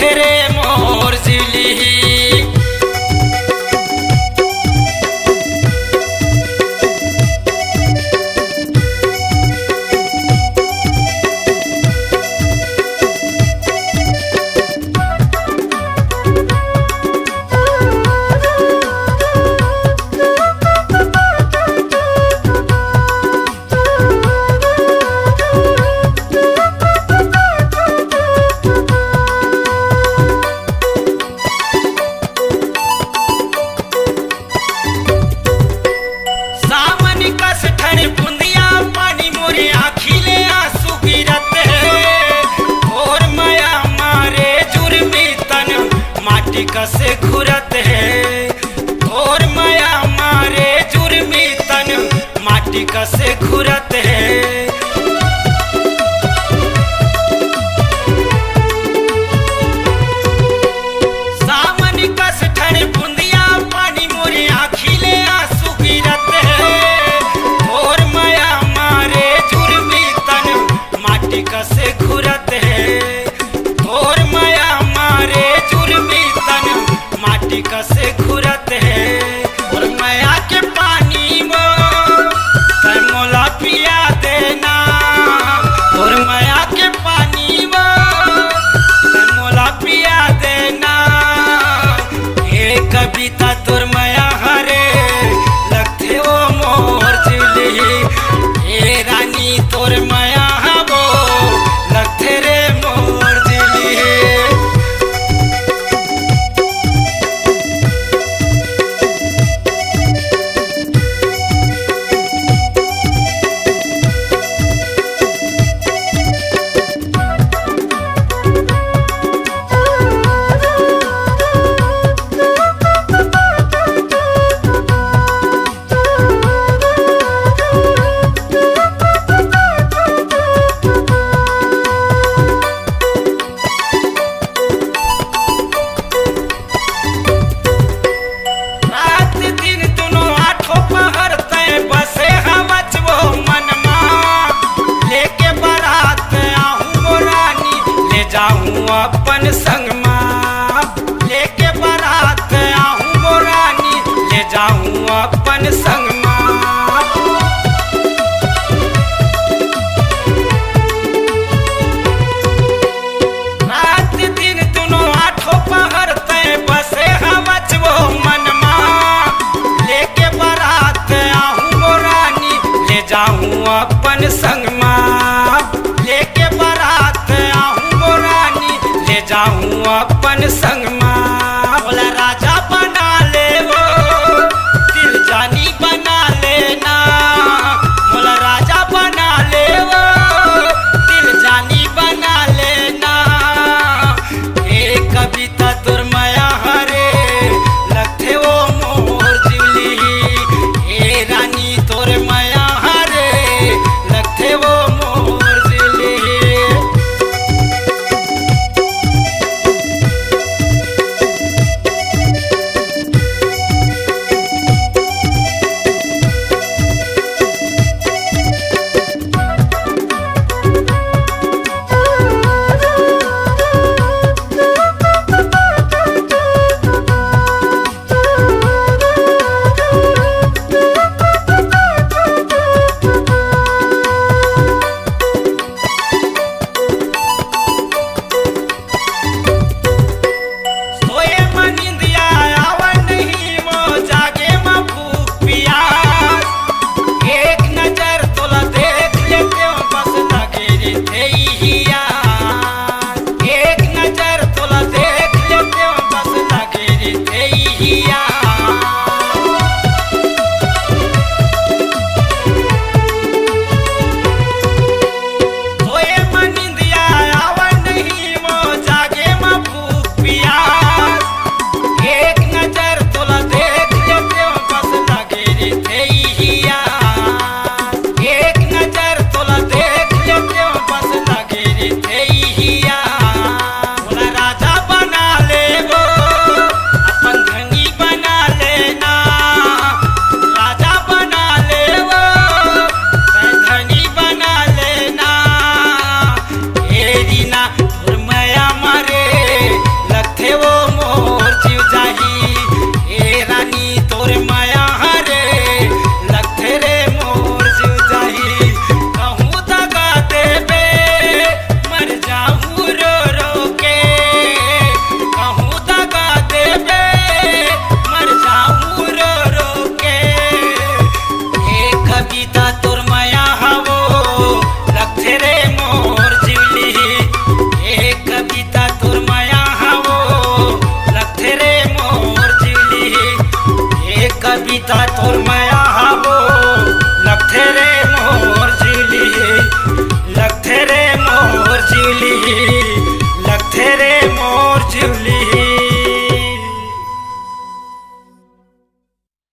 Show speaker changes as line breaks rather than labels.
लगथे रे मोर जिली।
कसे घुरत है और माया मारे जुर्मी तन माटी कसे घुरत है। सावन कस ठन बुंदिया पानी मोरे आँखिले आंसू गिरत है और माया मारे जुर्मी तन माटी कसे घुरत है और माया मारे जुर्मी माटी कसे घुरत है। और माया के पानी तै मोला पिया देना और माया के पानी तै मोला पिया देना। ये कविता तोर माया हरे लगथे ओ मोर जिली। ये रानी तोर माया हबो लगथे रे मोर जिली। अपन संग माँ लेके बारात आहूँ मोरानी ले जाऊँ अपन संग माँ। रात दिन दोनों आठों पहर तय बसे हवच वो मन माँ लेके बारात आहूँ मोरानी ले जाऊँ अपन संग माँ लेके बारात आहूँ ले जाऊँ अपन संग माँ।